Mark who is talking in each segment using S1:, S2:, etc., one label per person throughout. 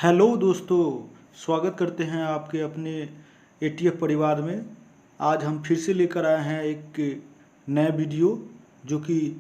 S1: Hello दोस्तों, स्वागत करते हैं आपके अपने एटीएफ परिवार में। आज हम फिर से लेकर आए हैं एक नया वीडियो जो कि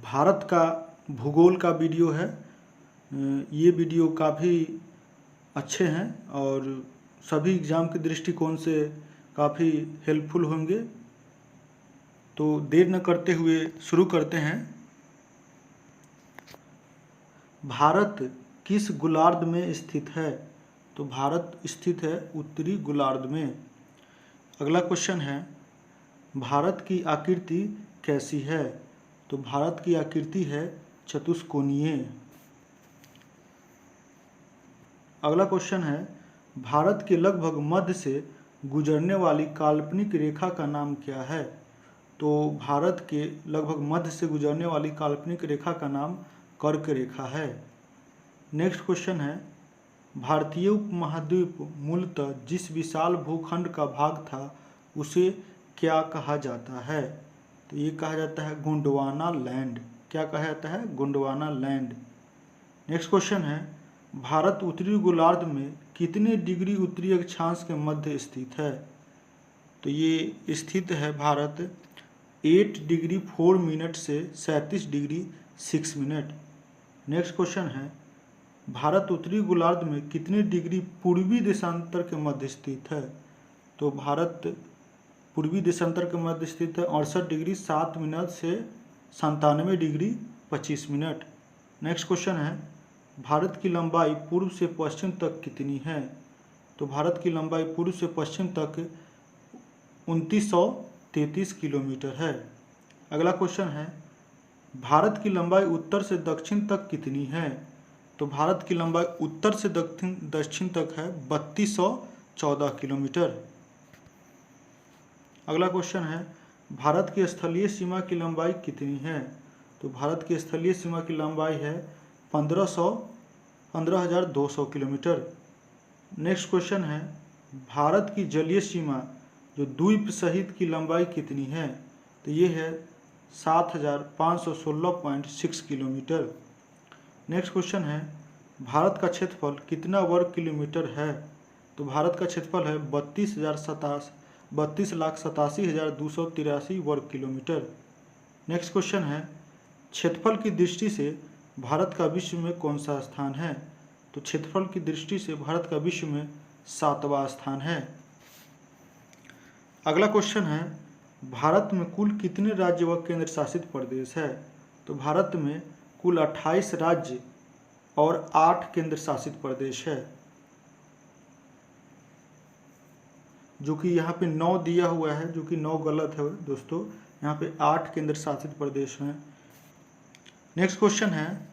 S1: भारत का भूगोल का वीडियो है। ये वीडियो काफ़ी अच्छे हैं और सभी एग्ज़ाम के दृष्टिकोण से काफ़ी हेल्पफुल होंगे। तो देर न करते हुए शुरू करते हैं। भारत किस गोलार्ध में स्थित है? तो भारत स्थित है उत्तरी गोलार्ध में। अगला क्वेश्चन है, भारत की आकृति कैसी है? तो भारत की आकृति है चतुष्कोणीय। अगला क्वेश्चन है, भारत के लगभग मध्य से गुजरने वाली काल्पनिक रेखा का नाम क्या है? तो भारत के लगभग मध्य से गुजरने वाली काल्पनिक रेखा का नाम कर्क रेखा है। नेक्स्ट क्वेश्चन है, भारतीय उपमहाद्वीप मूलतः जिस विशाल भूखंड का भाग था उसे क्या कहा जाता है? तो ये कहा जाता है गोंडवाना लैंड। क्या कहा जाता है? गोंडवाना लैंड। नेक्स्ट क्वेश्चन है, भारत उत्तरी गोलार्ध में कितने डिग्री उत्तरी अक्षांश के मध्य स्थित है? तो ये स्थित है भारत 8 डिग्री 4 मिनट से 37 डिग्री 6 मिनट। नेक्स्ट क्वेश्चन है, भारत उत्तरी गोलार्ध में कितने डिग्री पूर्वी देशांतर के मध्य स्थित है? तो भारत पूर्वी देशांतर के मध्य स्थित है 68 डिग्री 7 मिनट से 97 डिग्री 25 मिनट। नेक्स्ट क्वेश्चन है, भारत की लंबाई पूर्व से पश्चिम तक कितनी है? तो भारत की लंबाई पूर्व से पश्चिम तक 2933 किलोमीटर है। अगला क्वेश्चन है, भारत की लंबाई उत्तर से दक्षिण तक कितनी है? तो भारत की लंबाई उत्तर से दक्षिण तक है 3214 किलोमीटर। अगला क्वेश्चन है, भारत की स्थलीय सीमा की लंबाई कितनी है? तो भारत की स्थलीय सीमा की लंबाई है 15,200 किलोमीटर। नेक्स्ट क्वेश्चन है, भारत की जलीय सीमा जो द्वीप सहित की लंबाई कितनी है? तो ये है 7,516.6 किलोमीटर। नेक्स्ट क्वेश्चन है, भारत का क्षेत्रफल कितना वर्ग किलोमीटर है? तो भारत का क्षेत्रफल है 32,87,283 वर्ग किलोमीटर। नेक्स्ट क्वेश्चन है, क्षेत्रफल की दृष्टि से भारत का विश्व में कौन सा स्थान है? तो क्षेत्रफल की दृष्टि से भारत का विश्व में 7वां स्थान है। अगला क्वेश्चन है, भारत में कुल कितने राज्य व केंद्र शासित प्रदेश है? तो भारत में कुल 28 राज्य और 8 केंद्र शासित प्रदेश है, जो कि यहाँ पे 9 दिया हुआ है, जो कि 9 गलत है दोस्तों। यहाँ पे 8 केंद्र शासित प्रदेश हैं। नेक्स्ट क्वेश्चन है,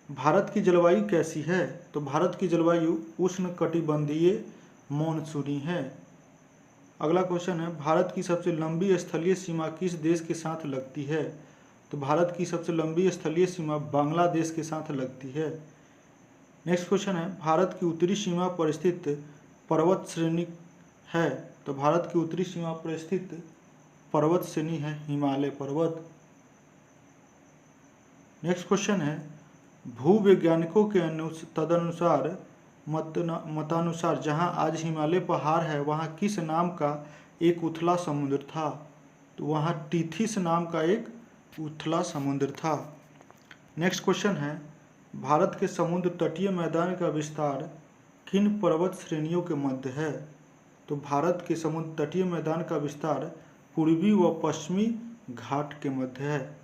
S1: भारत की जलवायु कैसी है? तो भारत की जलवायु उष्णकटिबंधीय मानसूनी है। अगला क्वेश्चन है, भारत की सबसे लंबी स्थलीय सीमा किस देश के साथ लगती है? तो भारत की सबसे लंबी स्थलीय सीमा बांग्लादेश के साथ लगती है। नेक्स्ट क्वेश्चन है, भारत की उत्तरी सीमा पर स्थित पर्वत श्रेणी है? तो भारत की उत्तरी सीमा पर स्थित पर्वत श्रेणी है हिमालय पर्वत। नेक्स्ट क्वेश्चन है, भूवैज्ञानिकों के तदनुसार मतानुसार जहां आज हिमालय पहाड़ है वहां किस नाम का एक उथला समुद्र था? तो वहां टीथिस नाम का एक उथला समुद्र था। नेक्स्ट क्वेश्चन है, भारत के समुद्र तटीय मैदान का विस्तार किन पर्वत श्रेणियों के मध्य है? तो भारत के समुद्र तटीय मैदान का विस्तार पूर्वी व पश्चिमी घाट के मध्य है।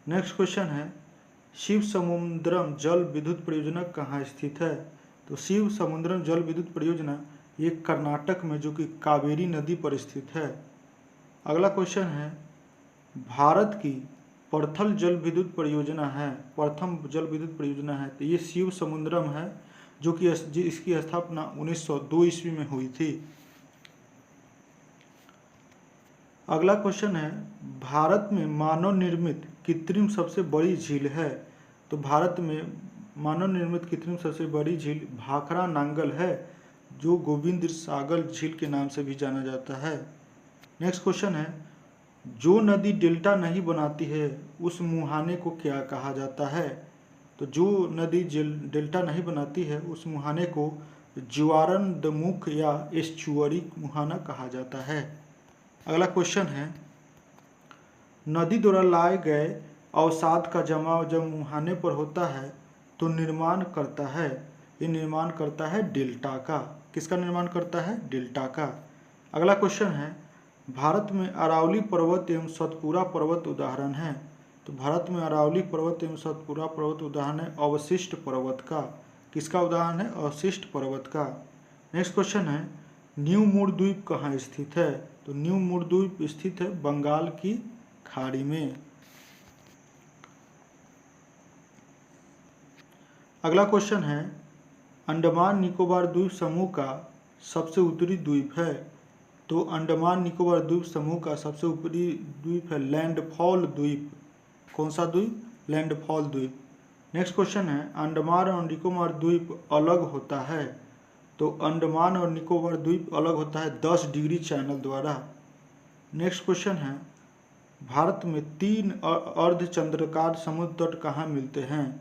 S1: नेक्स्ट क्वेश्चन है, शिव समुद्रम जल विद्युत परियोजना कहाँ स्थित है? तो शिव समुद्रम जल विद्युत परियोजना ये कर्नाटक में जो कि कावेरी नदी पर स्थित है। अगला क्वेश्चन है, भारत की प्रथम जल विद्युत परियोजना है तो ये शिव समुद्रम है, जो कि इसकी स्थापना 1902 ईस्वी में हुई थी। अगला क्वेश्चन है, भारत में मानव निर्मित कृत्रिम सबसे बड़ी झील है? तो भारत में मानव निर्मित कृत्रिम सबसे बड़ी झील भाखड़ा नांगल है, जो गोविंद सागर झील के नाम से भी जाना जाता है। नेक्स्ट क्वेश्चन है, जो नदी डेल्टा नहीं बनाती है उस मुहाने को क्या कहा जाता है? तो जो नदी डेल्टा नहीं बनाती है उस मुहाने को ज्वारनदमुख या एस्चुअरी मुहाना कहा जाता है। अगला क्वेश्चन है, नदी द्वारा लाए गए अवसाद का जमाव जब मुहाने पर होता है तो निर्माण करता है, ये निर्माण करता है डेल्टा का। किसका निर्माण करता है? डेल्टा का। अगला क्वेश्चन है, भारत में अरावली पर्वत एवं सतपुरा पर्वत उदाहरण है। तो भारत में अरावली पर्वत एवं सतपुरा पर्वत उदाहरण है अवशिष्ट पर्वत का। किसका उदाहरण है? अवशिष्ट पर्वत का। नेक्स्ट क्वेश्चन है, न्यू मूर द्वीप कहाँ स्थित है? तो न्यू मूर द्वीप स्थित है बंगाल की खाड़ी में। अगला क्वेश्चन है, अंडमान निकोबार द्वीप समूह का सबसे उत्तरी द्वीप है। तो अंडमान निकोबार द्वीप समूह का सबसे ऊपरी द्वीप है लैंडफॉल द्वीप। कौन सा द्वीप? लैंडफॉल द्वीप। नेक्स्ट क्वेश्चन है, अंडमान और निकोबार द्वीप अलग होता है। तो अंडमान और निकोबार द्वीप अलग होता है 10 डिग्री चैनल द्वारा। नेक्स्ट क्वेश्चन है, भारत में 3 अर्धचंद्राकार समुद्र तट कहाँ मिलते हैं?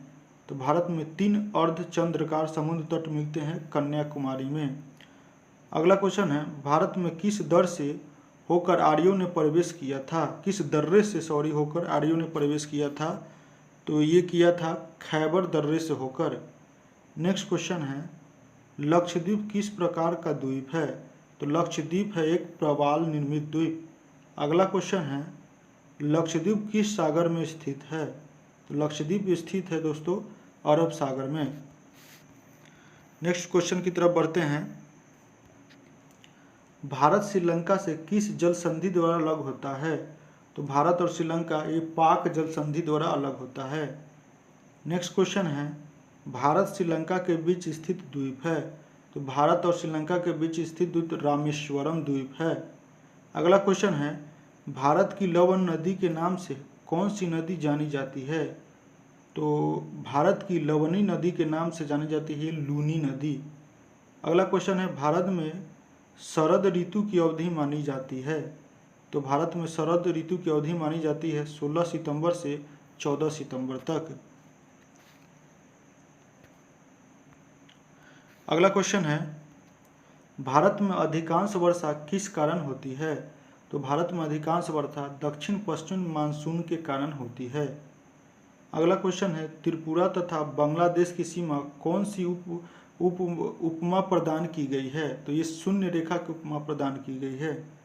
S1: तो भारत में 3 अर्धचंद्राकार समुद्र तट मिलते हैं कन्याकुमारी में। अगला क्वेश्चन है, भारत में किस दर से होकर आर्यों ने प्रवेश किया था? किस दर्रे से होकर आर्यों ने प्रवेश किया था? तो ये किया था खैबर दर्रे से होकर। नेक्स्ट क्वेश्चन है, लक्षद्वीप किस प्रकार का द्वीप है? तो लक्षद्वीप है एक प्रवाल निर्मित द्वीप। अगला क्वेश्चन है, लक्षद्वीप किस सागर में स्थित है? तो लक्षद्वीप स्थित है दोस्तों अरब सागर में। नेक्स्ट क्वेश्चन की तरफ बढ़ते हैं, भारत श्रीलंका से किस जल संधि द्वारा अलग होता है? तो भारत और श्रीलंका ये पाक जल संधि द्वारा अलग होता है। नेक्स्ट क्वेश्चन है, भारत श्रीलंका के बीच स्थित द्वीप है। तो भारत और श्रीलंका के बीच स्थित द्वीप रामेश्वरम द्वीप है। अगला क्वेश्चन है, भारत की लवण नदी के नाम से कौन सी नदी जानी जाती है? तो भारत की लवणी नदी के नाम से जानी जाती है लूनी नदी। अगला क्वेश्चन है, भारत में शरद ऋतु की अवधि मानी जाती है। तो भारत में शरद ऋतु की अवधि मानी जाती है 16 सितंबर से 14 सितंबर तक। अगला क्वेश्चन है, भारत में अधिकांश वर्षा किस कारण होती है? तो भारत में अधिकांश वर्षा दक्षिण पश्चिम मानसून के कारण होती है। अगला क्वेश्चन है, त्रिपुरा तथा बांग्लादेश की सीमा कौन सी उपमा प्रदान की गई है? तो ये शून्य रेखा की उपमा प्रदान की गई है।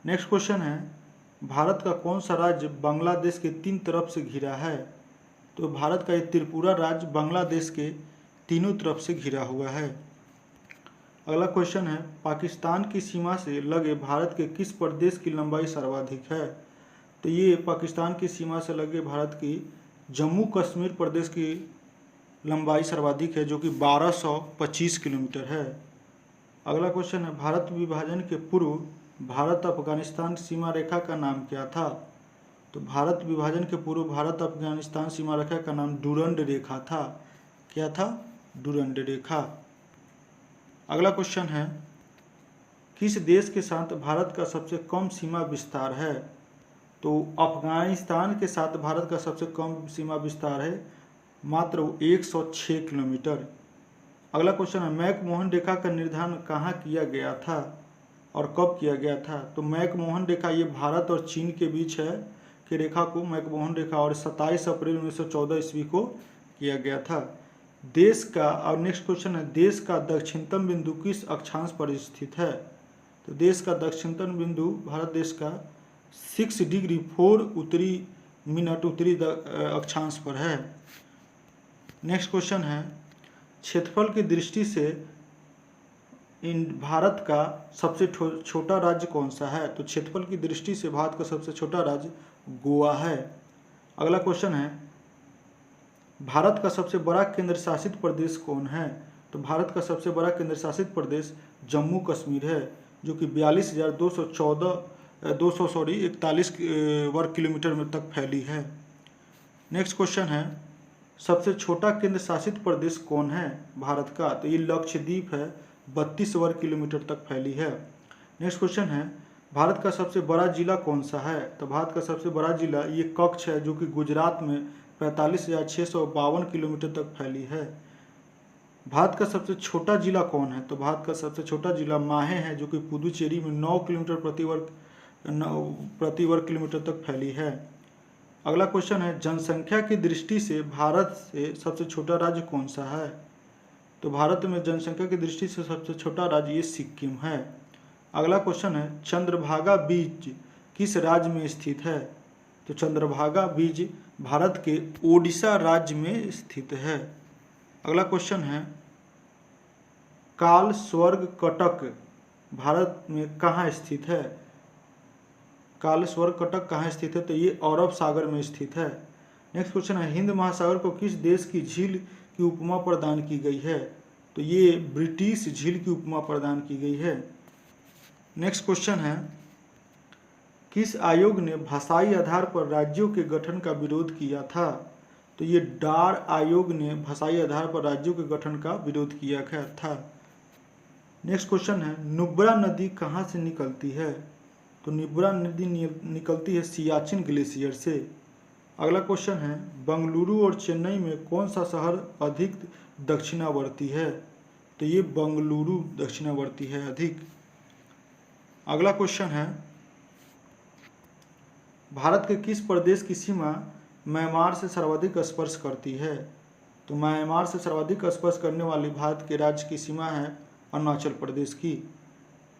S1: नेक्स्ट क्वेश्चन है, भारत का कौन सा राज्य बांग्लादेश के 3 तरफ से घिरा है? तो भारत का ये त्रिपुरा राज्य बांग्लादेश के तीनों तरफ से घिरा हुआ है। अगला क्वेश्चन है, पाकिस्तान की सीमा से लगे भारत के किस प्रदेश की लंबाई सर्वाधिक है? तो ये पाकिस्तान की सीमा से लगे भारत की जम्मू कश्मीर प्रदेश की लंबाई सर्वाधिक है जो कि 1225 किलोमीटर है। अगला क्वेश्चन है, भारत विभाजन के पूर्व भारत अफगानिस्तान सीमा रेखा का नाम क्या था? तो भारत विभाजन के पूर्व भारत अफगानिस्तान सीमा रेखा का नाम डूरंड रेखा था। क्या था? डूरंड रेखा। अगला क्वेश्चन है, किस देश के साथ भारत का सबसे कम सीमा विस्तार है? तो अफगानिस्तान के साथ भारत का सबसे कम सीमा विस्तार है मात्र 106 किलोमीटर। अगला क्वेश्चन है, मैकमोहन रेखा का निर्धारण कहाँ किया गया था और कब किया गया था? तो मैकमोहन रेखा ये भारत और चीन के बीच है कि रेखा को मैकमोहन रेखा और 27 अप्रैल 1914 ईस्वी को किया गया था। देश का, और नेक्स्ट क्वेश्चन है, देश का दक्षिणतम बिंदु किस अक्षांश पर स्थित है? तो देश का दक्षिणतम बिंदु भारत देश का 6 डिग्री 4 उत्तरी मिनट उत्तरी अक्षांश पर है। नेक्स्ट क्वेश्चन है, क्षेत्रफल की दृष्टि से भारत का सबसे छोटा राज्य कौन सा है? तो क्षेत्रफल की दृष्टि से भारत का सबसे छोटा राज्य गोवा है। अगला क्वेश्चन है, भारत का सबसे बड़ा केंद्र शासित प्रदेश कौन है? तो भारत का सबसे बड़ा केंद्र शासित प्रदेश जम्मू कश्मीर है जो कि 42,241 वर्ग किलोमीटर में तक फैली है। नेक्स्ट क्वेश्चन है, सबसे छोटा केंद्र शासित प्रदेश कौन है भारत का? तो ये लक्षद्वीप है, 32 वर्ग किलोमीटर तक फैली है। नेक्स्ट क्वेश्चन है, भारत का सबसे बड़ा जिला कौन सा है? तो भारत का सबसे बड़ा जिला ये कच्छ है, जो कि गुजरात में 45,652 किलोमीटर तक फैली है। भारत का सबसे छोटा जिला कौन है? तो भारत का सबसे छोटा जिला माहे है, जो कि पुदुचेरी में 9 किलोमीटर प्रति वर्ग किलोमीटर तक फैली है। अगला क्वेश्चन है, जनसंख्या की दृष्टि से भारत से सबसे छोटा राज्य कौन सा है? तो भारत में जनसंख्या की दृष्टि से सबसे छोटा राज्य ये सिक्किम है। अगला क्वेश्चन है, चंद्रभागा बीच किस राज्य में स्थित है? तो चंद्रभागा बीच भारत के ओडिशा राज्य में स्थित है। अगला क्वेश्चन है, काल स्वर्ग कटक भारत में कहाँ स्थित है? काल स्वर्ग कटक कहाँ स्थित है? तो ये अरब सागर में स्थित है। नेक्स्ट क्वेश्चन है, हिंद महासागर को किस देश की झील की उपमा प्रदान की गई है? तो ये ब्रिटिश झील की उपमा प्रदान की गई है। नेक्स्ट क्वेश्चन है, किस आयोग ने भाषाई आधार पर राज्यों के गठन का विरोध किया था? तो ये डार आयोग ने भाषाई आधार पर राज्यों के गठन का विरोध किया था। नेक्स्ट क्वेश्चन है, नुब्रा नदी कहाँ से निकलती है? तो नुब्रा नदी निकलती है सियाचिन ग्लेशियर से। अगला क्वेश्चन है, बंगलुरु और चेन्नई में कौन सा शहर अधिक दक्षिणावर्ती है? तो ये बंगलुरु दक्षिणावर्ती है अधिक। अगला क्वेश्चन है, भारत के किस प्रदेश की सीमा म्यांमार से सर्वाधिक स्पर्श करती है? तो म्यांमार से सर्वाधिक स्पर्श करने वाली भारत के राज्य की सीमा है अरुणाचल प्रदेश की।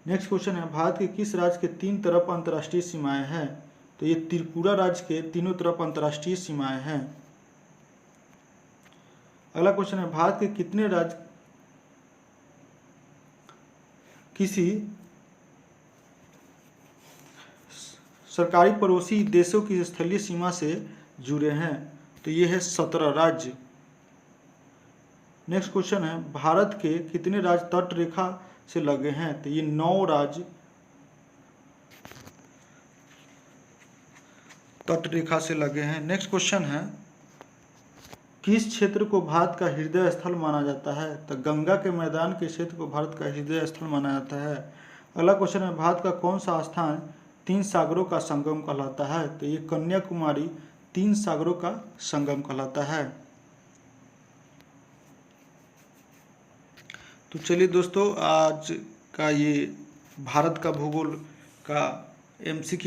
S1: नेक्स्ट क्वेश्चन है, भारत के किस राज्य के 3 तरफ अंतर्राष्ट्रीय सीमाएं हैं? तो ये त्रिपुरा राज्य के तीनों तरफ अंतर्राष्ट्रीय सीमाएं हैं। अगला क्वेश्चन है, भारत के कितने राज्य किसी सरकारी पड़ोसी देशों की स्थलीय सीमा से जुड़े हैं? तो ये है 17 राज्य। नेक्स्ट क्वेश्चन है, भारत के कितने राज्य तट रेखा से लगे हैं? तो ये 9 राज्य तट रेखा से लगे हैं। नेक्स्ट क्वेश्चन है, किस क्षेत्र को भारत का हृदय स्थल माना जाता है? तो गंगा के मैदान के क्षेत्र को भारत का हृदय स्थल माना जाता है। अगला क्वेश्चन है, भारत का कौन सा स्थान 3 सागरों का संगम कहलाता है? तो ये कन्याकुमारी 3 सागरों का संगम कहलाता है। तो चलिए दोस्तों, आज का ये भारत का भूगोल का MCQ